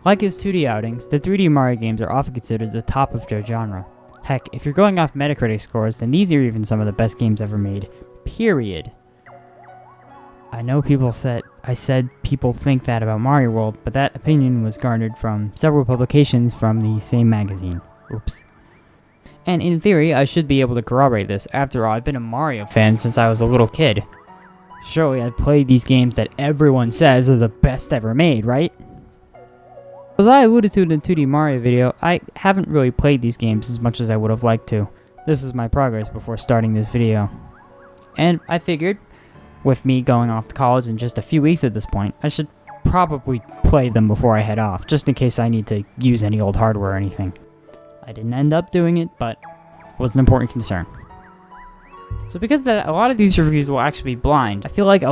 Like his 2D outings, the 3D Mario games are often considered the top of their genre. Heck, if you're going off Metacritic scores, then these are even some of the best games ever made. Period. I know I said people think that about Mario World, but that opinion was garnered from several publications from the same magazine. Oops. And in theory, I should be able to corroborate this. After all, I've been a Mario fan since I was a little kid. Surely I've played these games that everyone says are the best ever made, right? As I alluded to in the 2D Mario video, I haven't really played these games as much as I would have liked to. This is my progress before starting this video. And I figured, with me going off to college in just a few weeks at this point, I should probably play them before I head off, just in case I need to use any old hardware or anything. I didn't end up doing it, but it was an important concern. So because a lot of these reviews will actually be blind, I feel like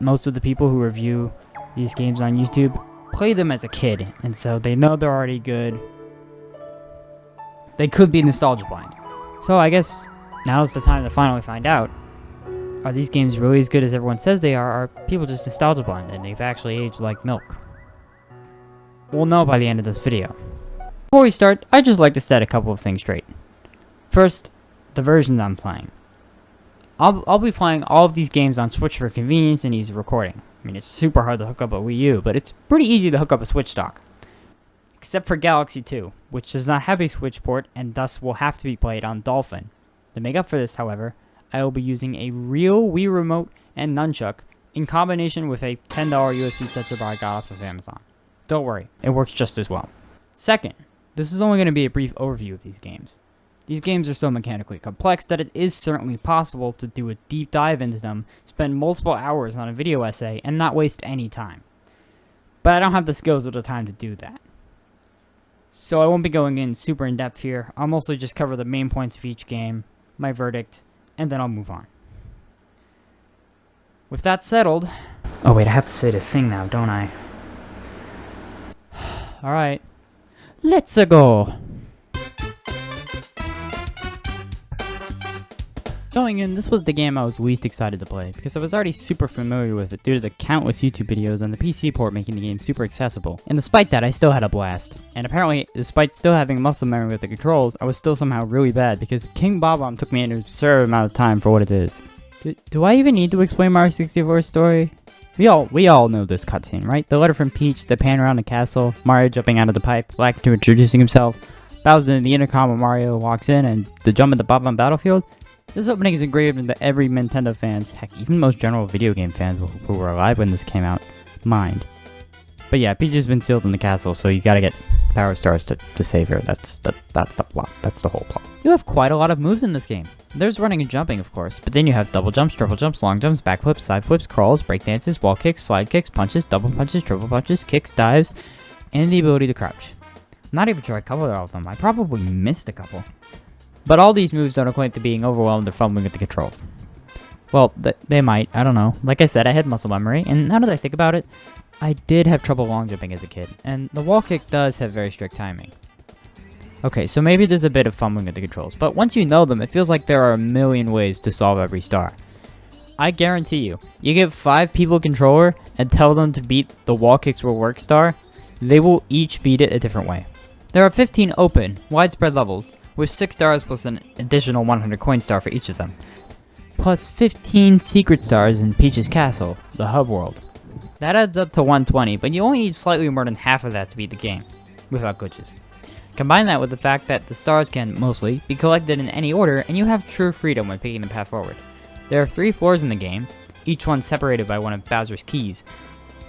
most of the people who review these games on YouTube play them as a kid, and so they know they're already good. They could be nostalgia blind. So I guess now's the time to finally find out. Are these games really as good as everyone says they are? Are people just nostalgia blind and they've actually aged like milk? We'll know by the end of this video. Before we start, I'd just like to set a couple of things straight. First, the versions I'm playing. I'll be playing all of these games on Switch for convenience and ease of recording. I mean, it's super hard to hook up a Wii U, but it's pretty easy to hook up a Switch dock. Except for Galaxy 2, which does not have a Switch port and thus will have to be played on Dolphin. To make up for this, however, I will be using a real Wii Remote and Nunchuck in combination with a $10 USB sensor I got off of Amazon. Don't worry, it works just as well. Second, this is only going to be a brief overview of these games. These games are so mechanically complex that it is certainly possible to do a deep dive into them, spend multiple hours on a video essay, and not waste any time. But I don't have the skills or the time to do that. So I won't be going in super in-depth here. I'll mostly just cover the main points of each game, my verdict, and then I'll move on. With that settled... Oh wait, I have to say the thing now, don't I? Alright. Let's go! Going in, this was the game I was least excited to play, because I was already super familiar with it due to the countless YouTube videos and the PC port making the game super accessible. And despite that, I still had a blast. And apparently, despite still having muscle memory with the controls, I was still somehow really bad, because King Bob-omb took me an absurd amount of time for what it is. Do I even need to explain Mario 64's story? We all know this cutscene, right? The letter from Peach, the pan around the castle, Mario jumping out of the pipe, Black to introducing himself, Bowser in the intercom when Mario walks in, and the jump at the Bob-omb battlefield. This opening is engraved into every Nintendo fan's, heck, even most general video game fans who were alive when this came out, mind. But yeah, Peach has been sealed in the castle, so you gotta get Power Stars to save her. That's the plot. That's the whole plot. You have quite a lot of moves in this game. There's running and jumping, of course, but then you have double jumps, triple jumps, long jumps, backflips, side flips, crawls, breakdances, wall kicks, slide kicks, punches, double punches, triple punches, kicks, dives, and the ability to crouch. I'm not even sure I covered all of them. I probably missed a couple. But all these moves don't equate to being overwhelmed or fumbling with the controls. Well, they might, I don't know. Like I said, I had muscle memory, and now that I think about it, I did have trouble long jumping as a kid, and the wall kick does have very strict timing. Okay, so maybe there's a bit of fumbling with the controls, but once you know them, it feels like there are a million ways to solve every star. I guarantee you give 5 people a controller and tell them to beat the wall kicks will work star, they will each beat it a different way. There are 15 open, widespread levels, with 6 stars plus an additional 100 coin star for each of them, plus 15 secret stars in Peach's Castle, the hub world. That adds up to 120, but you only need slightly more than half of that to beat the game, without glitches. Combine that with the fact that the stars can, mostly, be collected in any order, and you have true freedom when picking the path forward. There are 3 floors in the game, each one separated by one of Bowser's keys,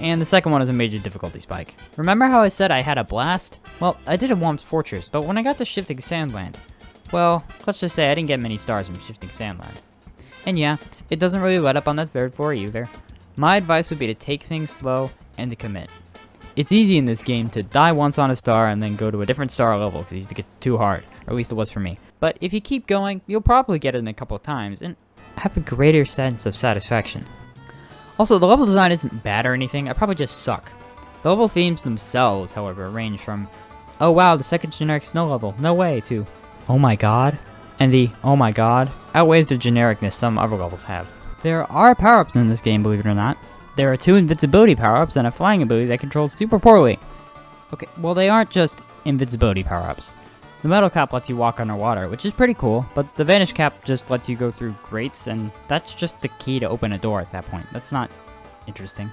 and the second one is a major difficulty spike. Remember how I said I had a blast? Well, I did in Whomp's Fortress, but when I got to Shifting Sandland, well, let's just say I didn't get many stars from Shifting Sandland. And yeah, it doesn't really let up on the 3rd floor either. My advice would be to take things slow and to commit. It's easy in this game to die once on a star and then go to a different star level because it gets too hard, or at least it was for me. But if you keep going, you'll probably get it in a couple of times and have a greater sense of satisfaction. Also, the level design isn't bad or anything, I probably just suck. The level themes themselves, however, range from, oh wow, the second generic snow level, no way, to, oh my god, and the, oh my god, outweighs the genericness some other levels have. There are power-ups in this game, believe it or not. There are 2 invincibility power-ups and a flying ability that controls super poorly. Okay, well they aren't just invincibility power-ups. The metal cap lets you walk underwater, which is pretty cool, but the vanish cap just lets you go through grates, and that's just the key to open a door at that point. That's not interesting.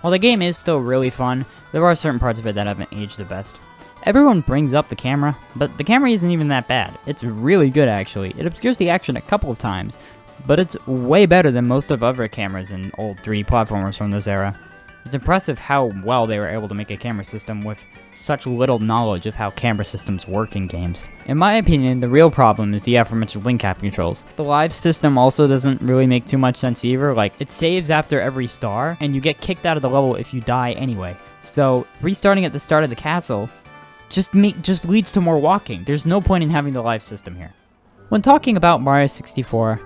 While the game is still really fun, there are certain parts of it that haven't aged the best. Everyone brings up the camera, but the camera isn't even that bad. It's really good actually. It obscures the action a couple of times, but it's way better than most of other cameras in old 3D platformers from this era. It's impressive how well they were able to make a camera system with such little knowledge of how camera systems work in games. In my opinion, the real problem is the aforementioned wing cap controls. The live system also doesn't really make too much sense either. Like, it saves after every star, and you get kicked out of the level if you die anyway. So, restarting at the start of the castle just leads to more walking. There's no point in having the live system here. When talking about Mario 64,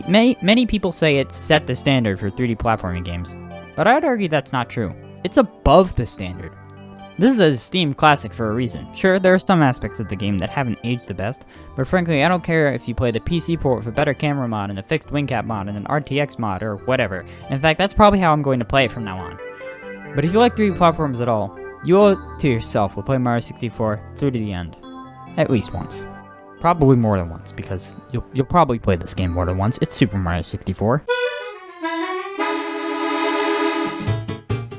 many people say it set the standard for 3D platforming games, but I'd argue that's not true. It's above the standard. This is a esteemed classic for a reason. Sure, there are some aspects of the game that haven't aged the best, but frankly, I don't care if you play the PC port with a better camera mod and a fixed wing cap mod and an RTX mod or whatever. In fact, that's probably how I'm going to play it from now on. But if you like 3D platforms at all, you owe it to yourself to play Mario 64 through to the end. At least once. Probably more than once, because you'll probably play this game more than once. It's Super Mario 64.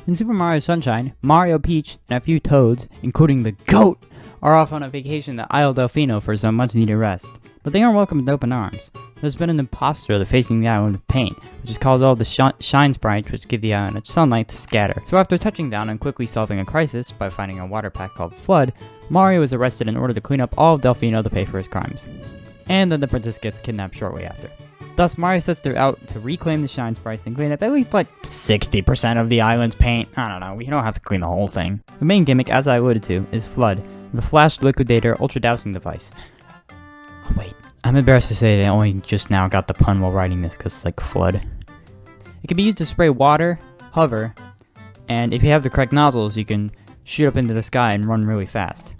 In Super Mario Sunshine, Mario, Peach, and a few Toads, including the GOAT, are off on a vacation to Isle Delfino for some much-needed rest. But they aren't welcomed with open arms. There's been an imposter facing the island with paint, which has caused all the shine sprites which give the island its sunlight to scatter. So after touching down and quickly solving a crisis by finding a water pack called Flood, Mario is arrested in order to clean up all of Delfino to pay for his crimes. And then the princess gets kidnapped shortly after. Thus, Mario sets out to reclaim the shine sprites and clean up at least like 60% of the island's paint. I don't know, we don't have to clean the whole thing. The main gimmick, as I alluded to, is Flood, the flash liquidator ultra dousing device. Oh, wait, I'm embarrassed to say that I only just now got the pun while writing this because it's like Flood. It can be used to spray water, hover, and if you have the correct nozzles, you can shoot up into the sky and run really fast.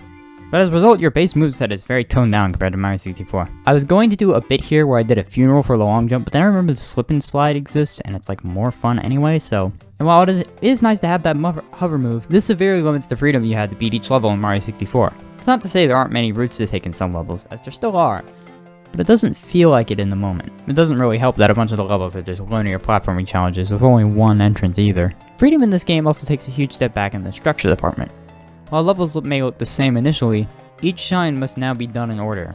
But as a result, your base moveset is very toned down compared to Mario 64. I was going to do a bit here where I did a funeral for the long jump, but then I remember the slip and slide exists, and it's like more fun anyway, so... And while it is nice to have that hover move, this severely limits the freedom you had to beat each level in Mario 64. It's not to say there aren't many routes to take in some levels, as there still are, but it doesn't feel like it in the moment. It doesn't really help that a bunch of the levels are just linear platforming challenges with only one entrance either. Freedom in this game also takes a huge step back in the structure department. While levels may look the same initially, each shine must now be done in order.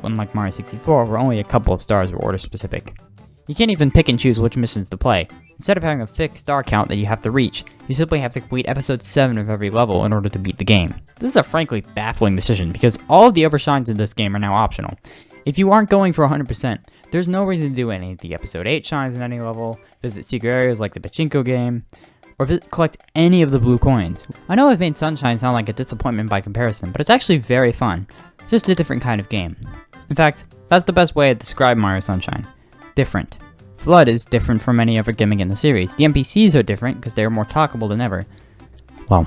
Unlike Mario 64, where only a couple of stars are order specific. You can't even pick and choose which missions to play. Instead of having a fixed star count that you have to reach, you simply have to complete episode 7 of every level in order to beat the game. This is a frankly baffling decision, because all of the other shines in this game are now optional. If you aren't going for 100%, there's no reason to do any of the episode 8 shines in any level, visit secret areas like the Pachinko game, or collect any of the blue coins. I know I've made Sunshine sound like a disappointment by comparison, but it's actually very fun. Just a different kind of game. In fact, that's the best way to describe Mario Sunshine. Different. Flood is different from any other gimmick in the series. The NPCs are different because they are more talkable than ever. Well,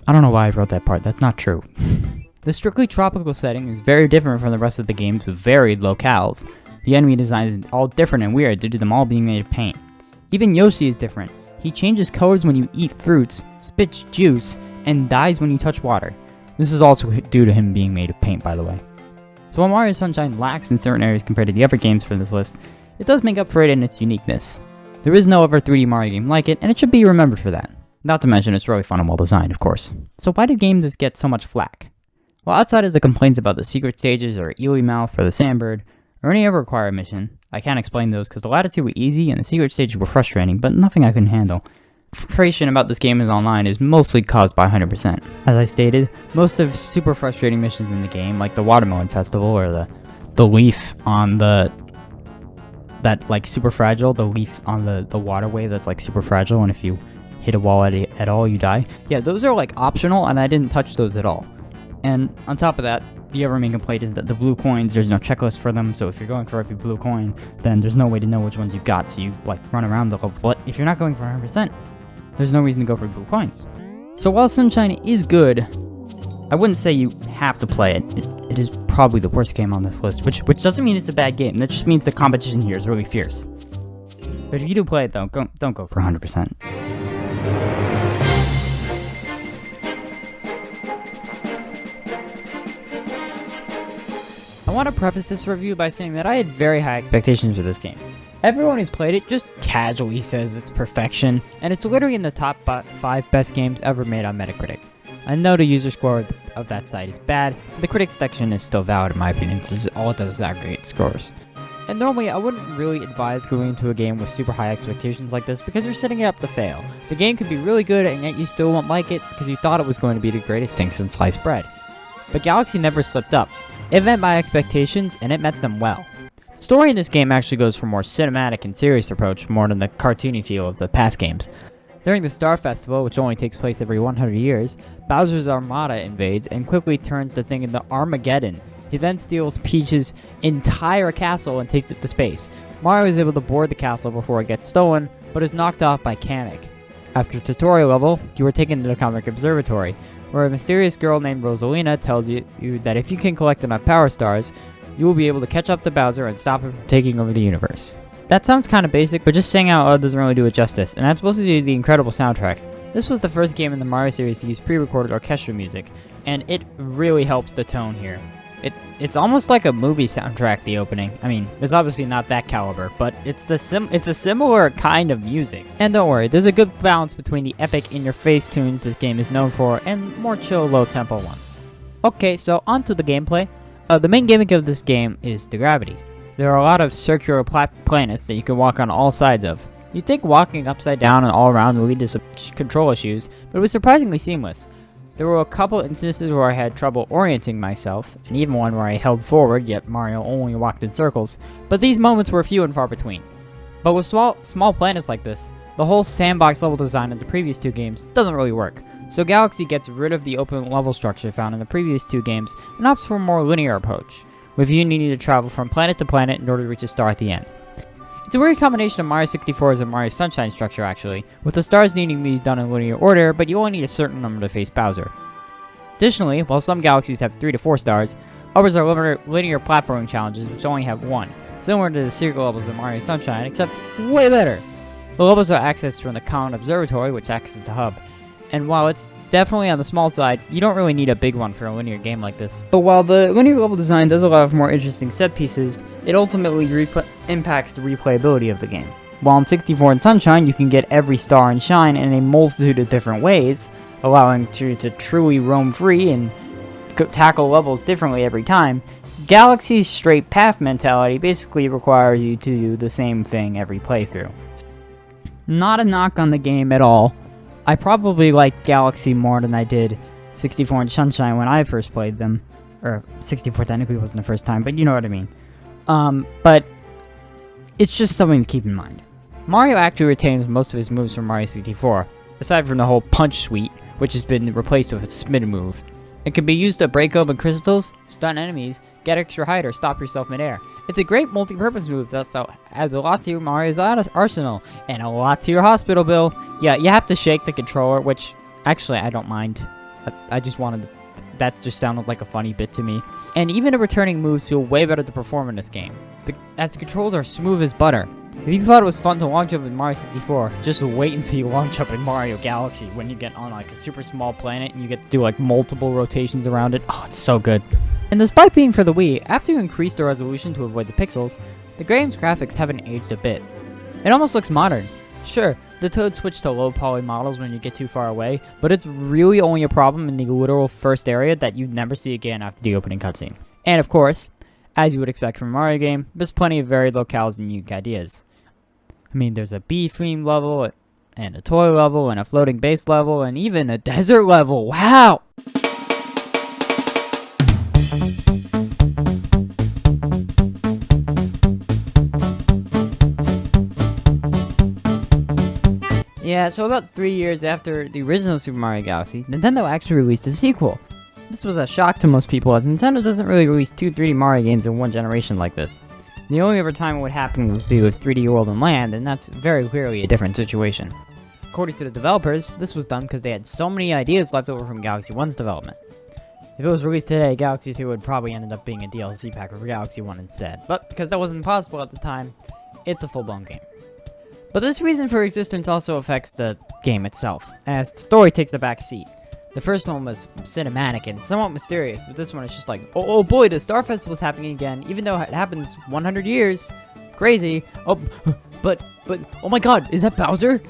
I don't know why I wrote that part, that's not true. The strictly tropical setting is very different from the rest of the games with varied locales. The enemy design is all different and weird due to them all being made of paint. Even Yoshi is different. He changes colors when you eat fruits, spits juice, and dies when you touch water. This is also due to him being made of paint, by the way. So while Mario Sunshine lacks in certain areas compared to the other games for this list, it does make up for it in its uniqueness. There is no other 3D Mario game like it, and it should be remembered for that. Not to mention it's really fun and well designed, of course. So why did games get so much flack? Well, outside of the complaints about the secret stages or Ely Mouth or the Sandbird, or any other required mission, I can't explain those because the latitude were easy and the secret stages were frustrating, but nothing I couldn't handle. Frustration about this game is online is mostly caused by 100%. As I stated, most of super frustrating missions in the game, like the Watermelon Festival or the leaf on that like super fragile, the leaf on the waterway that's like super fragile, and if you hit a wall at all, you die. Yeah, those are like optional, and I didn't touch those at all. And on top of that, the other main complaint is that the blue coins, there's no checklist for them, so if you're going for every blue coin, then there's no way to know which ones you've got, so you like run around the level. But if you're not going for 100%, there's no reason to go for blue coins. So while Sunshine is good, I wouldn't say you have to play it. It is probably the worst game on this list, which doesn't mean it's a bad game. That just means the competition here is really fierce. But if you do play it though, don't go for 100%. want to preface this review by saying that I had very high expectations for this game. Everyone who's played it just casually says it's perfection, and it's literally in the top 5 best games ever made on Metacritic. I know the user score of that site is bad, but the critics section is still valid in my opinion, since all it does is aggregate scores. And normally I wouldn't really advise going into a game with super high expectations like this because you're setting it up to fail. The game could be really good and yet you still won't like it because you thought it was going to be the greatest thing since sliced bread. But Galaxy never slipped up. It met my expectations and it met them well. The story in this game actually goes for a more cinematic and serious approach more than the cartoony feel of the past games. During the Star Festival, which only takes place every 100 years, Bowser's Armada invades and quickly turns the thing into Armageddon. He then steals Peach's entire castle and takes it to space. Mario is able to board the castle before it gets stolen, but is knocked off by Kamek. After a tutorial level, you are taken to the Comic Observatory, where a mysterious girl named Rosalina tells you that if you can collect enough Power Stars, you will be able to catch up to Bowser and stop him from taking over the universe. That sounds kind of basic, but just saying out loud doesn't really do it justice, and that's supposed to be the incredible soundtrack. This was the first game in the Mario series to use pre-recorded orchestral music, and it really helps the tone here. It's almost like a movie soundtrack, the opening. I mean, it's obviously not that caliber, but it's a similar kind of music. And don't worry, there's a good balance between the epic in-your-face tunes this game is known for and more chill, low-tempo ones. Okay, so on to the gameplay. The main gimmick of this game is the gravity. There are a lot of circular planets that you can walk on all sides of. You'd think walking upside down and all around would lead to some control issues, but it was surprisingly seamless. There were a couple instances where I had trouble orienting myself, and even one where I held forward, yet Mario only walked in circles, but these moments were few and far between. But with small planets like this, the whole sandbox level design of the previous 2 games doesn't really work, so Galaxy gets rid of the open level structure found in the previous 2 games and opts for a more linear approach, with you needing to travel from planet to planet in order to reach a star at the end. It's a weird combination of Mario 64's and Mario Sunshine structure actually, with the stars needing to be done in linear order, but you only need a certain number to face Bowser. Additionally, while some galaxies have 3 to 4 stars, others are linear platforming challenges which only have 1, similar to the secret levels of Mario Sunshine, except way better. The levels are accessed from the Common Observatory, which acts as the hub, and while it's definitely on the small side, you don't really need a big one for a linear game like this. But while the linear level design does allow for more interesting set pieces, it ultimately impacts the replayability of the game. While in 64 and Sunshine, you can get every star and shine in a multitude of different ways, allowing you to truly roam free and tackle levels differently every time, Galaxy's straight path mentality basically requires you to do the same thing every playthrough. Not a knock on the game at all. I probably liked Galaxy more than I did 64 and Sunshine when I first played them. Or 64 technically wasn't the first time, but you know what I mean. But it's just something to keep in mind. Mario actually retains most of his moves from Mario 64, aside from the whole punch suite, which has been replaced with a spin move. It can be used to break open crystals, stun enemies, get extra height, or stop yourself midair. It's a great multi-purpose move that adds a lot to your Mario's arsenal, and a lot to your hospital bill. Yeah, you have to shake the controller, which, actually, I don't mind. I just wanted that just sounded like a funny bit to me. And even the returning moves feel way better to perform in this game, as the controls are smooth as butter. If you thought it was fun to long jump in Mario 64, just wait until you long jump in Mario Galaxy when you get on like a super small planet and you get to do like multiple rotations around it. Oh, it's so good. And despite being for the Wii, after you increase the resolution to avoid the pixels, the game's graphics haven't aged a bit. It almost looks modern. Sure, the Toad switch to low poly models when you get too far away, but it's really only a problem in the literal first area that you'd never see again after the opening cutscene. And of course, as you would expect from a Mario game, there's plenty of varied locales and unique ideas. I mean, there's a bee-themed level, and a toy level, and a floating base level, and even a desert level. Wow! Yeah, so about 3 years after the original Super Mario Galaxy, Nintendo actually released a sequel. This was a shock to most people, as Nintendo doesn't really release 2 3D Mario games in one generation like this. The only other time it would happen would be with 3D World and Land, and that's very clearly a different situation. According to the developers, this was done because they had so many ideas left over from Galaxy 1's development. If it was released today, Galaxy 2 would probably end up being a DLC pack for Galaxy 1 instead. But because that wasn't possible at the time, it's a full-blown game. But this reason for existence also affects the game itself, as the story takes a back seat. The first one was cinematic and somewhat mysterious, but this one is just like, oh boy, the Star Festival's happening again, even though it happens 100 years. Crazy. Oh, but, oh my god, is that Bowser?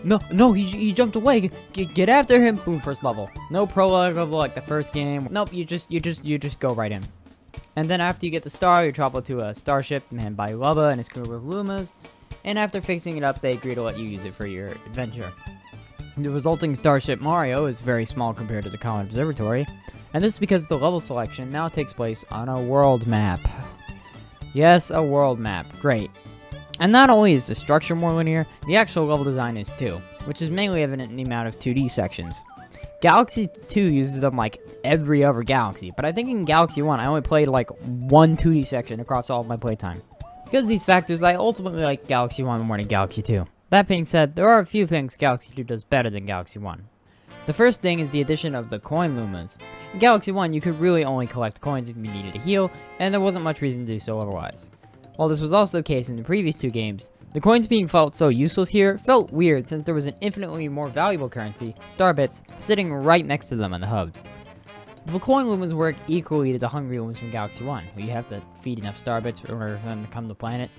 No, he jumped away. Get after him. Boom, first level. No prologue level like the first game. Nope, you just go right in. And then after you get the star, you travel to a starship manned by Lubba and his crew of Lumas. And after fixing it up, they agree to let you use it for your adventure. The resulting starship Mario is very small compared to the Comet Observatory, and this is because the level selection now takes place on a world map. Yes, a world map. Great. And not only is the structure more linear, the actual level design is too, which is mainly evident in the amount of 2D sections. Galaxy 2 uses them like every other Galaxy, but I think in Galaxy 1 I only played like one 2D section across all of my playtime. Because of these factors, I ultimately like Galaxy 1 more than Galaxy 2. That being said, there are a few things Galaxy 2 does better than Galaxy 1. The first thing is the addition of the coin Lumas. In Galaxy 1, you could really only collect coins if you needed a heal, and there wasn't much reason to do so otherwise. While this was also the case in the previous two games, the coins being felt so useless here felt weird since there was an infinitely more valuable currency, Starbits, sitting right next to them on the hub. The coin Lumas work equally to the hungry Lumas from Galaxy 1, where you have to feed enough Starbits in order for them to come to the planet.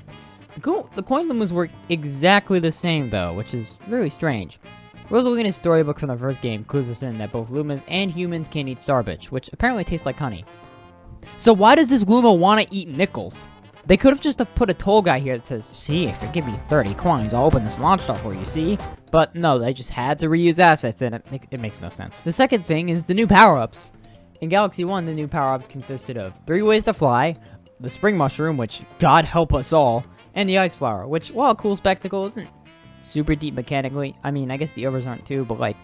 The coin Lumas work exactly the same though, which is really strange. Rosalina's storybook from the first game clues us in that both Lumas and humans can eat Starbits, which apparently tastes like honey. So why does this Luma want to eat nickels? They could have just put a toll guy here that says, see, if you give me 30 coins, I'll open this launch door for you, see? But no, they just had to reuse assets, and it makes no sense. The second thing is the new power-ups. In Galaxy 1, the new power-ups consisted of 3 ways to fly, the spring mushroom, which, God help us all, and the ice flower, which, while a cool spectacle, isn't super deep mechanically. I mean, I guess the others aren't too, but like,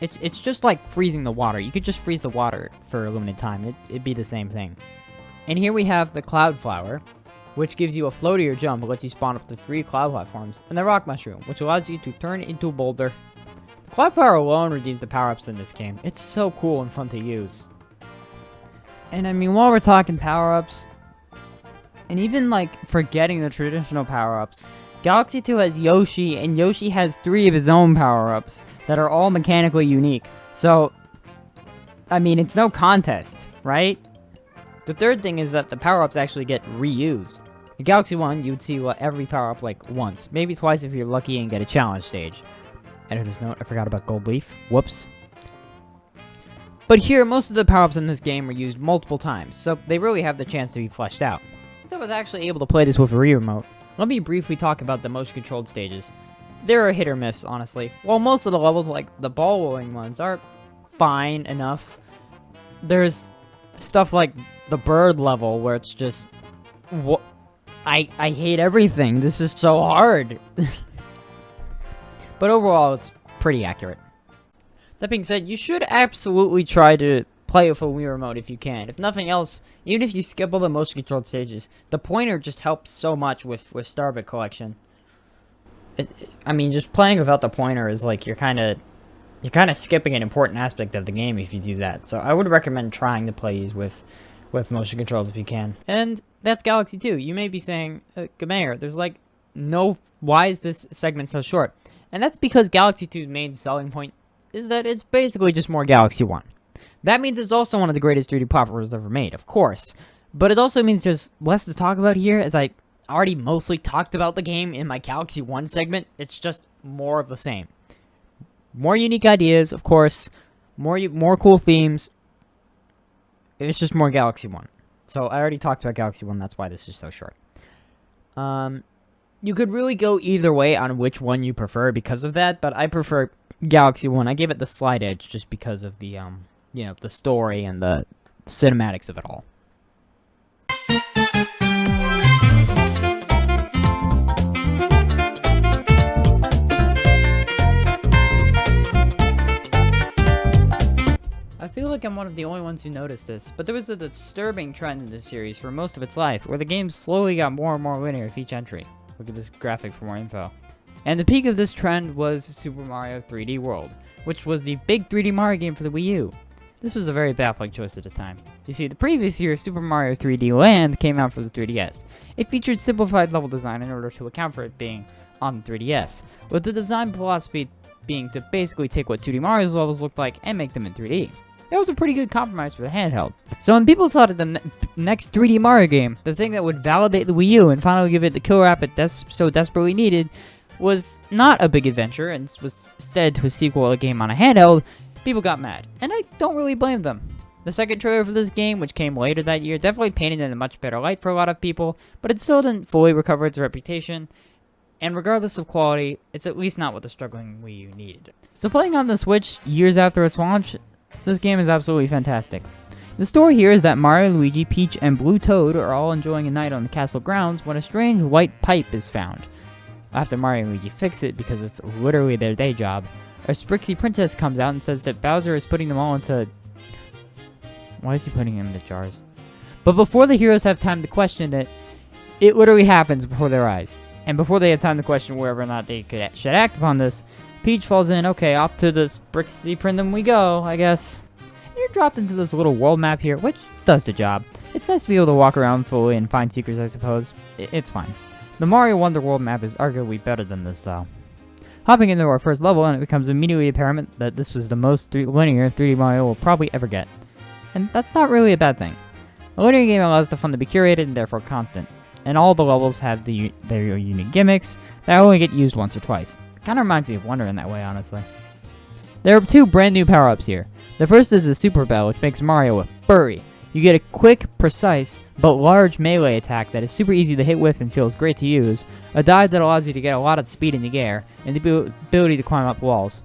it's just like freezing the water. You could just freeze the water for a limited time. It'd be the same thing. And here we have the cloud flower, which gives you a floatier jump but lets you spawn up to 3 cloud platforms, and the rock mushroom, which allows you to turn into a boulder. The cloud flower alone redeems the power-ups in this game. It's so cool and fun to use. And I mean, while we're talking power-ups, and even like forgetting the traditional power-ups, Galaxy 2 has Yoshi, and Yoshi has 3 of his own power-ups that are all mechanically unique. So, I mean, it's no contest, right? The third thing is that the power-ups actually get reused. In Galaxy 1, you'd see every power-up like once, maybe twice if you're lucky and get a challenge stage. Editor's note, I forgot about Gold Leaf. Whoops. But here, most of the power-ups in this game are used multiple times, so they really have the chance to be fleshed out. If I was actually able to play this with a Wii remote, let me briefly talk about the motion-controlled stages. They're a hit or miss, honestly. While most of the levels, like the ball rolling ones, are fine enough, there's stuff like the bird level where it's just, I hate everything. This is so hard. But overall, it's pretty accurate. That being said, you should absolutely try to play with a Wii remote if you can. If nothing else, even if you skip all the motion controlled stages, the pointer just helps so much with Starbit collection. I mean, just playing without the pointer is like you're kind of skipping an important aspect of the game if you do that. So I would recommend trying to play these with motion controls if you can. And that's Galaxy 2. You may be saying, Gameir, there's like why is this segment so short? And that's because Galaxy 2's main selling point is that it's basically just more Galaxy 1. That means it's also one of the greatest 3D platformers ever made, of course. But it also means there's less to talk about here, as I already mostly talked about the game in my Galaxy 1 segment. It's just more of the same. More unique ideas, of course. More cool themes. It's just more Galaxy 1. So I already talked about Galaxy 1, that's why this is so short. You could really go either way on which one you prefer because of that, but I prefer Galaxy 1. I gave it the slight edge just because of the, the story and the cinematics of it all. I feel like I'm one of the only ones who noticed this, but there was a disturbing trend in this series for most of its life, where the game slowly got more and more linear with each entry. Look at this graphic for more info. And the peak of this trend was Super Mario 3D World, which was the big 3D Mario game for the Wii U. This was a very baffling choice at the time. You see, the previous year, Super Mario 3D Land came out for the 3DS. It featured simplified level design in order to account for it being on the 3DS, with the design philosophy being to basically take what 2D Mario's levels looked like and make them in 3D. That was a pretty good compromise for the handheld. So when people thought of the next 3D Mario game, the thing that would validate the Wii U and finally give it the killer app it so desperately needed was not a big adventure and was instead to a sequel of a game on a handheld, people got mad. And I don't really blame them. The second trailer for this game, which came later that year, definitely painted it in a much better light for a lot of people, but it still didn't fully recover its reputation. And regardless of quality, it's at least not what the struggling Wii U needed. So playing on the Switch years after its launch, this game is absolutely fantastic. The story here is that Mario, Luigi, Peach, and Blue Toad are all enjoying a night on the castle grounds when a strange white pipe is found. After Mario and Luigi fix it, because it's literally their day job, a Sprixie princess comes out and says that Bowser is putting them all into... Why is he putting them into jars? But before the heroes have time to question it, it literally happens before their eyes. And before they have time to question whether or not they should act upon this, Peach falls in, okay, off to the Sprixie Princess we go, I guess. And you're dropped into this little world map here, which does the job. It's nice to be able to walk around fully and find secrets, I suppose. It's fine. The Mario Wonder World map is arguably better than this, though. Hopping into our first level, and it becomes immediately apparent that this was the most linear 3D Mario will probably ever get. And that's not really a bad thing. A linear game allows the fun to be curated and therefore constant. And all the levels have their unique gimmicks that only get used once or twice. Kind of reminds me of Wonder in that way, honestly. There are two brand new power-ups here. The first is the Super Bell, which makes Mario a furry. You get a quick, precise, but large melee attack that is super easy to hit with and feels great to use, a dive that allows you to get a lot of speed in the air, and the ability to climb up walls.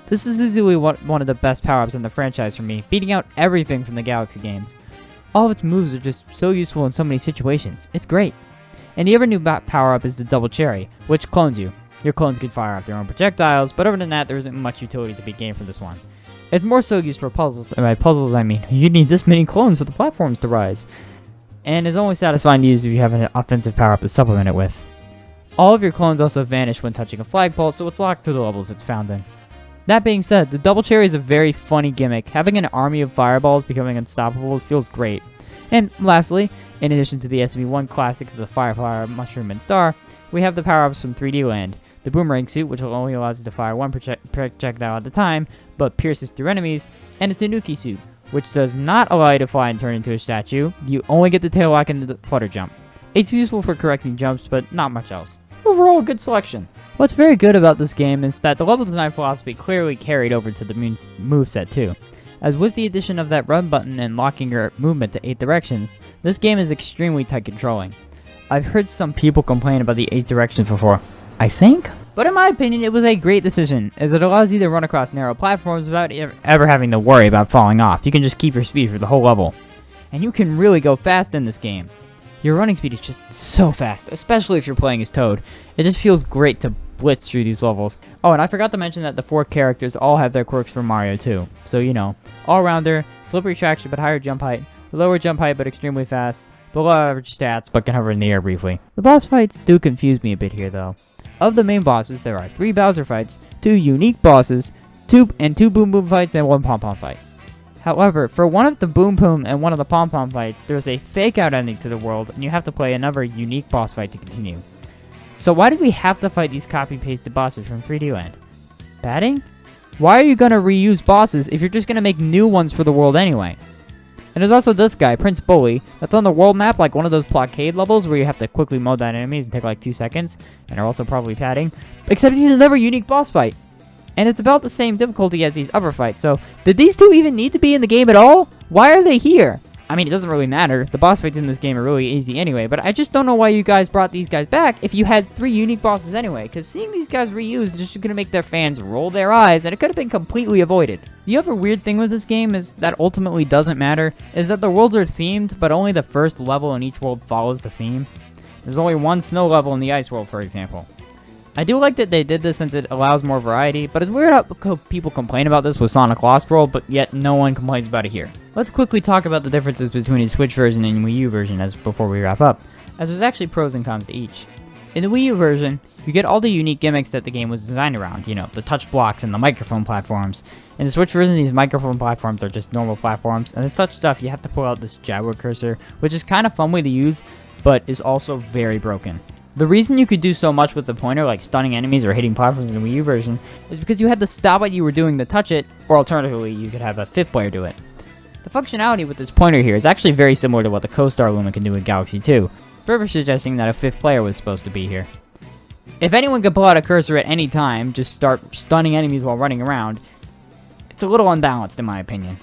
This is easily one of the best power-ups in the franchise for me, beating out everything from the Galaxy games. All of its moves are just so useful in so many situations. It's great. And the other new power-up is the Double Cherry, which clones you. Your clones can fire off their own projectiles, but other than that, there isn't much utility to be gained from this one. It's more so used for puzzles, and by puzzles I mean you need this many clones for the platforms to rise. And is only satisfying to use if you have an offensive power-up to supplement it with. All of your clones also vanish when touching a flagpole, so it's locked to the levels it's found in. That being said, the Double Cherry is a very funny gimmick. Having an army of fireballs becoming unstoppable feels great. And lastly, in addition to the SB1 classics of the Fireflower, Mushroom, and Star, we have the power-ups from 3D Land. The Boomerang Suit, which only allows you to fire one projectile at a time, but pierces through enemies, and a Tanuki Suit, which does not allow you to fly and turn into a statue. You only get the tail lock and the flutter jump. It's useful for correcting jumps, but not much else. Overall, a good selection. What's very good about this game is that the level design philosophy clearly carried over to the moveset too. As with the addition of that run button and locking your movement to 8 directions, this game is extremely tight controlling. I've heard some people complain about the 8 directions before, I think? But in my opinion, it was a great decision, as it allows you to run across narrow platforms without ever having to worry about falling off. You can just keep your speed for the whole level. And you can really go fast in this game. Your running speed is just so fast, especially if you're playing as Toad. It just feels great to blitz through these levels. Oh, and I forgot to mention that the 4 characters all have their quirks for Mario too. So, you know, all-rounder, slippery traction but higher jump height, lower jump height but extremely fast, below average stats but can hover in the air briefly. The boss fights do confuse me a bit here though. Of the main bosses, there are 3 Bowser fights, 2 unique bosses, 2 Boom Boom fights, and 1 Pom Pom fight. However, for one of the Boom Boom and one of the Pom Pom fights, there's a fake-out ending to the world, and you have to play another unique boss fight to continue. So why did we have to fight these copy-pasted bosses from 3D Land? Padding? Why are you gonna reuse bosses if you're just gonna make new ones for the world anyway? And there's also this guy, Prince Bully, that's on the world map like one of those blockade levels where you have to quickly mow down enemies and take like 2 seconds, and are also probably padding, except he's another unique boss fight. And it's about the same difficulty as these other fights, so did these 2 even need to be in the game at all? Why are they here? I mean, it doesn't really matter. The boss fights in this game are really easy anyway, but I just don't know why you guys brought these guys back if you had 3 unique bosses anyway, because seeing these guys reused is just going to make their fans roll their eyes, and it could have been completely avoided. The other weird thing with this game is that ultimately doesn't matter, is that the worlds are themed, but only the first level in each world follows the theme. There's only 1 snow level in the ice world, for example. I do like that they did this since it allows more variety, but it's weird how people complain about this with Sonic Lost World, but yet no one complains about it here. Let's quickly talk about the differences between the Switch version and Wii U version before we wrap up, as there's actually pros and cons to each. In the Wii U version, you get all the unique gimmicks that the game was designed around, you know, the touch blocks and the microphone platforms. In the Switch version, these microphone platforms are just normal platforms, and the touch stuff, you have to pull out this gyro cursor, which is kind of fun way to use, but is also very broken. The reason you could do so much with the pointer, like stunning enemies or hitting platforms in the Wii U version, is because you had to stop what you were doing to touch it, or alternatively, you could have a fifth player do it. The functionality with this pointer here is actually very similar to what the Co-Star Luma can do in Galaxy 2, further suggesting that a fifth player was supposed to be here. If anyone could pull out a cursor at any time, just start stunning enemies while running around, it's a little unbalanced in my opinion.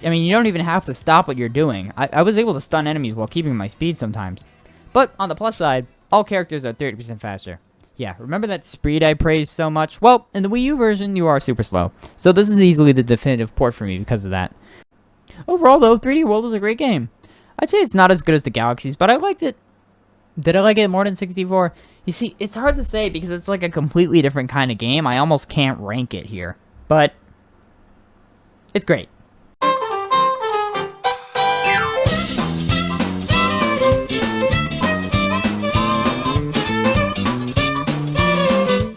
I mean, you don't even have to stop what you're doing. I was able to stun enemies while keeping my speed sometimes. But on the plus side, all characters are 30% faster. Yeah, remember that speed I praised so much? Well, in the Wii U version, you are super slow. So this is easily the definitive port for me because of that. Overall though, 3D World is a great game. I'd say it's not as good as the Galaxies, but I liked it. Did I like it more than 64? You see, it's hard to say because it's like a completely different kind of game. I almost can't rank it here. But it's great.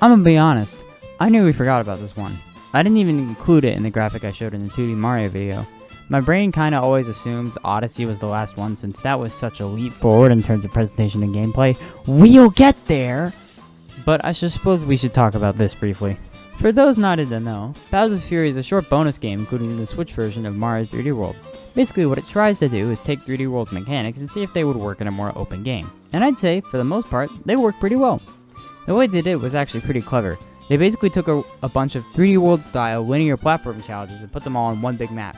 I'm gonna be honest, I nearly forgot about this one. I didn't even include it in the graphic I showed in the 2D Mario video. My brain kinda always assumes Odyssey was the last one since that was such a leap forward in terms of presentation and gameplay. We'll get there! But I suppose we should talk about this briefly. For those not in the know, Bowser's Fury is a short bonus game including the Switch version of Mario 3D World. Basically what it tries to do is take 3D World's mechanics and see if they would work in a more open game. And I'd say, for the most part, they work pretty well. The way they did was actually pretty clever. They basically took a bunch of 3D World style linear platform challenges and put them all on one big map.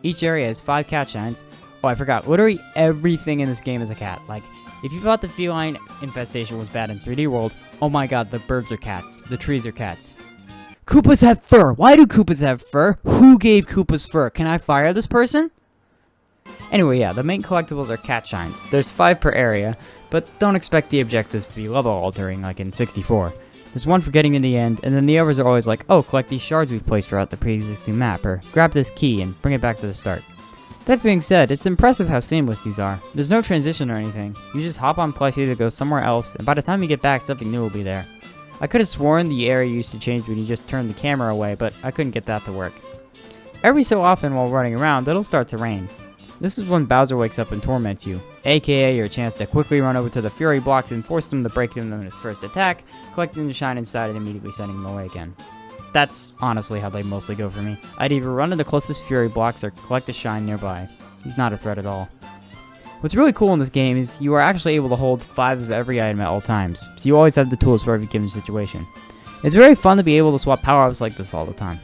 Each area has 5 cat shines. Oh, I forgot. Literally everything in this game is a cat. Like, if you thought the feline infestation was bad in 3D World, oh my god, the birds are cats. The trees are cats. Koopas have fur! Why do Koopas have fur? Who gave Koopas fur? Can I fire this person? Anyway, yeah, the main collectibles are cat shines. There's 5 per area, but don't expect the objectives to be level altering like in 64. There's one for getting in the end, and then the others are always like, oh, collect these shards we've placed throughout the pre-existing map, or grab this key and bring it back to the start. That being said, it's impressive how seamless these are. There's no transition or anything. You just hop on Plessie to go somewhere else, and by the time you get back, something new will be there. I could have sworn the area used to change when you just turned the camera away, but I couldn't get that to work. Every so often while running around, it'll start to rain. This is when Bowser wakes up and torments you, aka your chance to quickly run over to the Fury blocks and force them to break them in his first attack, collecting the shine inside and immediately sending them away again. That's honestly how they mostly go for me. I'd either run to the closest Fury blocks or collect a shine nearby. He's not a threat at all. What's really cool in this game is you are actually able to hold 5 of every item at all times, so you always have the tools for every given situation. It's very fun to be able to swap power-ups like this all the time.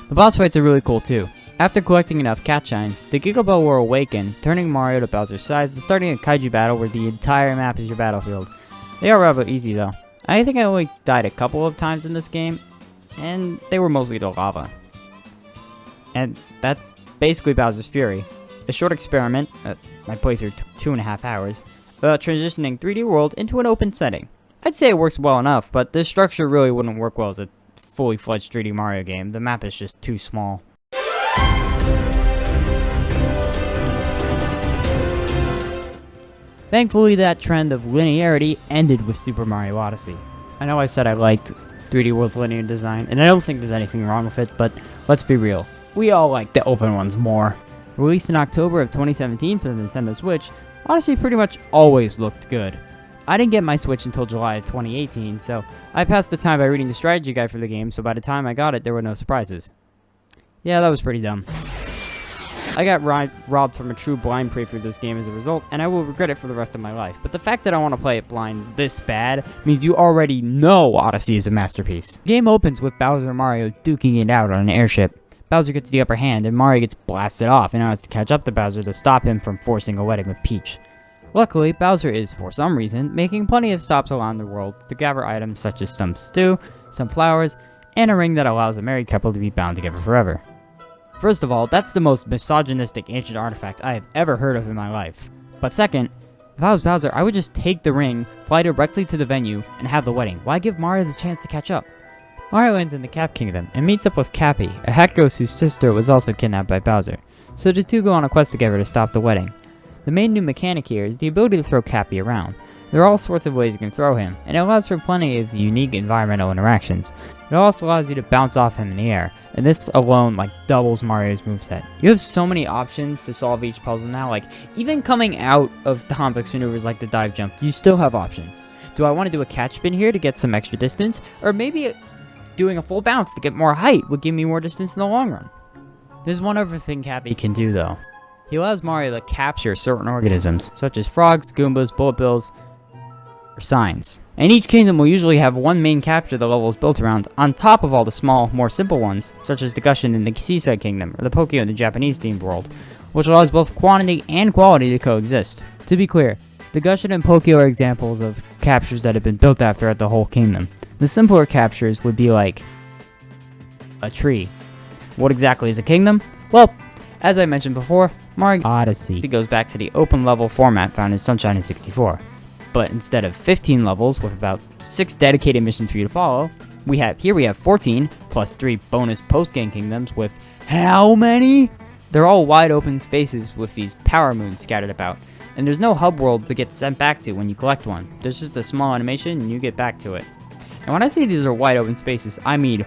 The boss fights are really cool too. After collecting enough cat shines, the Giga Bell will awaken, turning Mario to Bowser's size and starting a kaiju battle where the entire map is your battlefield. They are rather easy though. I think I only died a couple of times in this game, and they were mostly to lava. And that's basically Bowser's Fury. A short experiment, my playthrough took 2.5 hours, about transitioning 3D World into an open setting. I'd say it works well enough, but this structure really wouldn't work well as a fully fledged 3D Mario game. The map is just too small. Thankfully, that trend of linearity ended with Super Mario Odyssey. I know I said I liked 3D World's linear design, and I don't think there's anything wrong with it, but let's be real. We all like the open ones more. Released in October of 2017 for the Nintendo Switch, Odyssey pretty much always looked good. I didn't get my Switch until July of 2018, so I passed the time by reading the strategy guide for the game, so by the time I got it, there were no surprises. Yeah, that was pretty dumb. I got robbed from a true blind playthrough of this game as a result, and I will regret it for the rest of my life. But the fact that I want to play it blind this bad means you already know Odyssey is a masterpiece. The game opens with Bowser and Mario duking it out on an airship. Bowser gets the upper hand, and Mario gets blasted off, and now has to catch up to Bowser to stop him from forcing a wedding with Peach. Luckily, Bowser is, for some reason, making plenty of stops around the world to gather items such as some stew, some flowers, and a ring that allows a married couple to be bound together forever. First of all, that's the most misogynistic ancient artifact I have ever heard of in my life. But second, if I was Bowser, I would just take the ring, fly directly to the venue, and have the wedding. Why give Mario the chance to catch up? Mario lands in the Cap Kingdom and meets up with Cappy, a hat ghost whose sister was also kidnapped by Bowser, so the two go on a quest together to stop the wedding. The main new mechanic here is the ability to throw Cappy around. There are all sorts of ways you can throw him, and it allows for plenty of unique environmental interactions. It also allows you to bounce off him in the air, and this alone like doubles Mario's moveset. You have so many options to solve each puzzle now, like even coming out of the complex maneuvers like the dive jump, you still have options. Do I want to do a catch spin here to get some extra distance, or maybe doing a full bounce to get more height would give me more distance in the long run? There's one other thing Cappy can do though. He allows Mario to capture certain organisms, such as frogs, Goombas, bullet bills, or signs. And each kingdom will usually have one main capture the level is built around, on top of all the small, more simple ones, such as the Gushin in the Seaside Kingdom, or the Pokio in the Japanese-themed world, which allows both quantity and quality to coexist. To be clear, the Gushin and Pokio are examples of captures that have been built out throughout the whole kingdom. The simpler captures would be like a tree. What exactly is a kingdom? Well, as I mentioned before, Mario Odyssey goes back to the open level format found in Sunshine in 64. But instead of 15 levels with about 6 dedicated missions for you to follow, we have 14 plus 3 bonus post-game kingdoms with how many? They're all wide open spaces with these power moons scattered about, and there's no hub world to get sent back to when you collect one. There's just a small animation and you get back to it. And when I say these are wide open spaces, I mean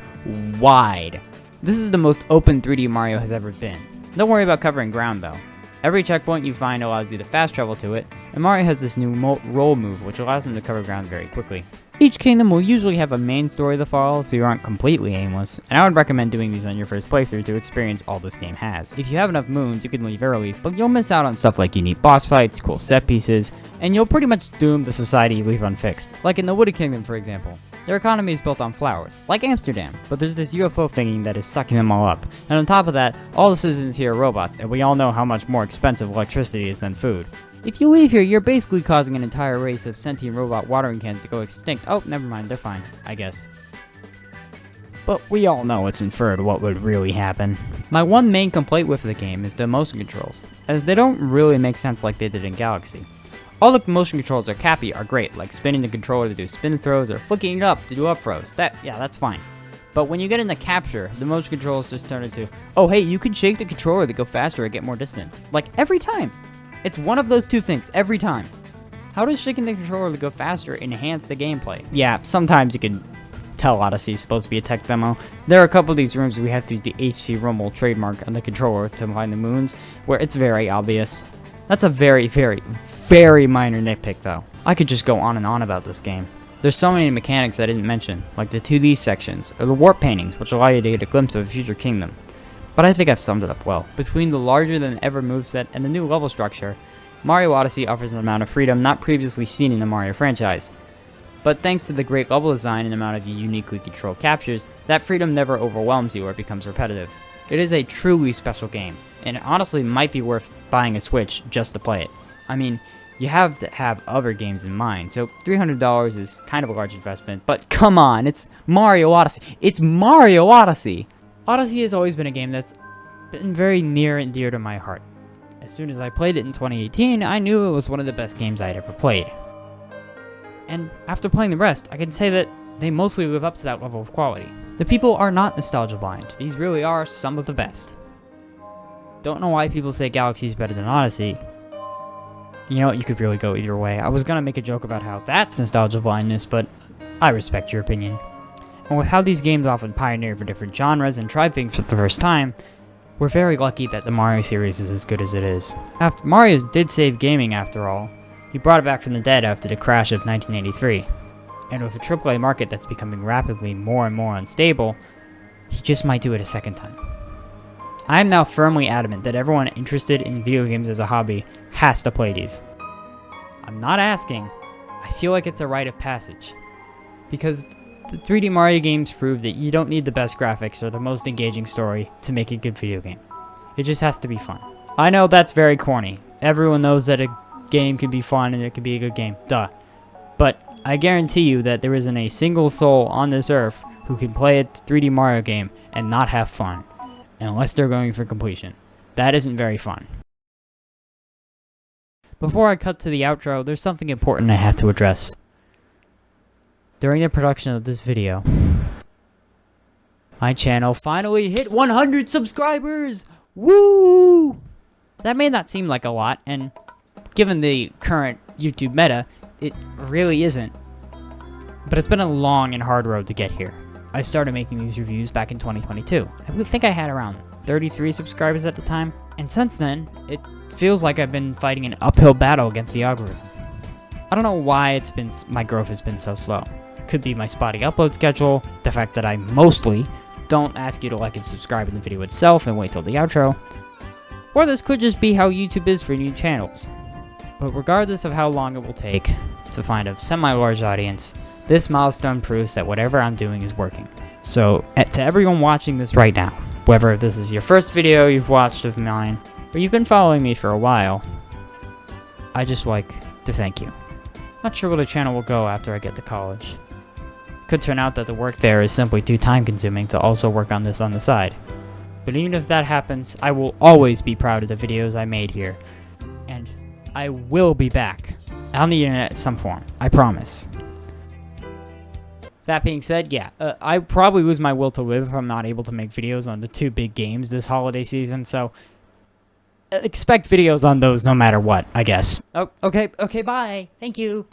wide. This is the most open 3D Mario has ever been. Don't worry about covering ground though. Every checkpoint you find allows you to fast travel to it, and Mario has this new roll move which allows him to cover ground very quickly. Each kingdom will usually have a main story to follow, so you aren't completely aimless, and I would recommend doing these on your first playthrough to experience all this game has. If you have enough moons, you can leave early, but you'll miss out on stuff like unique boss fights, cool set pieces, and you'll pretty much doom the society you leave unfixed. Like in the Wooded Kingdom, for example. Their economy is built on flowers, like Amsterdam, but there's this UFO thingy that is sucking them all up. And on top of that, all the citizens here are robots, and we all know how much more expensive electricity is than food. If you leave here, you're basically causing an entire race of sentient robot watering cans to go extinct. Oh, never mind, they're fine, I guess. But we all know it's inferred what would really happen. My one main complaint with the game is the motion controls, as they don't really make sense like they did in Galaxy. All the motion controls are Cappy are great, like spinning the controller to do spin throws or flicking it up to do up throws. That's fine. But when you get into capture, the motion controls just turn into, oh hey, you can shake the controller to go faster or get more distance. Like every time. It's one of those two things, every time. How does shaking the controller to go faster enhance the gameplay? Yeah, sometimes you can tell Odyssey is supposed to be a tech demo. There are a couple of these rooms we have to use the HC Rumble trademark on the controller to find the moons, where it's very obvious. That's a very, very, very minor nitpick though. I could just go on and on about this game. There's so many mechanics I didn't mention, like the 2D sections, or the warp paintings, which allow you to get a glimpse of a future kingdom. But I think I've summed it up well. Between the larger than ever moveset and the new level structure, Mario Odyssey offers an amount of freedom not previously seen in the Mario franchise. But thanks to the great level design and amount of uniquely controlled captures, that freedom never overwhelms you or becomes repetitive. It is a truly special game, and it honestly might be worth buying a Switch just to play it. I mean, you have to have other games in mind, so $300 is kind of a large investment, but come on, it's Mario Odyssey. It's Mario Odyssey! Odyssey has always been a game that's been very near and dear to my heart. As soon as I played it in 2018, I knew it was one of the best games I had ever played. And after playing the rest, I can say that they mostly live up to that level of quality. The people are not nostalgia blind. These really are some of the best. Don't know why people say Galaxy is better than Odyssey. You know, you could really go either way. I was gonna make a joke about how that's nostalgia blindness, but I respect your opinion. And with how these games often pioneer for different genres and try things for the first time, we're very lucky that the Mario series is as good as it is. Mario did save gaming after all. He brought it back from the dead after the crash of 1983. And with a AAA market that's becoming rapidly more and more unstable, he just might do it a second time. I am now firmly adamant that everyone interested in video games as a hobby has to play these. I'm not asking, I feel like it's a rite of passage. Because the 3D Mario games prove that you don't need the best graphics or the most engaging story to make a good video game. It just has to be fun. I know that's very corny. Everyone knows that a game can be fun and it can be a good game. Duh. But I guarantee you that there isn't a single soul on this earth who can play a 3D Mario game and not have fun. Unless they're going for completion. That isn't very fun. Before I cut to the outro, there's something important I have to address. During the production of this video, my channel finally hit 100 subscribers! Woo! That may not seem like a lot, and given the current YouTube meta, it really isn't. But it's been a long and hard road to get here. I started making these reviews back in 2022. I would think I had around 33 subscribers at the time, and since then, it feels like I've been fighting an uphill battle against the algorithm. I don't know why my growth has been so slow. It could be my spotty upload schedule, the fact that I mostly don't ask you to like and subscribe in the video itself and wait till the outro, or this could just be how YouTube is for new channels. But regardless of how long it will take to find a semi-large audience, this milestone proves that whatever I'm doing is working. So, to everyone watching this right now, whether this is your first video you've watched of mine, or you've been following me for a while, I just like to thank you. Not sure where the channel will go after I get to college. Could turn out that the work there is simply too time-consuming to also work on this on the side. But even if that happens, I will always be proud of the videos I made here, and I will be back on the internet in some form, I promise. That being said, yeah, I probably lose my will to live if I'm not able to make videos on the 2 big games this holiday season, so expect videos on those no matter what, I guess. Oh, okay, bye. Thank you.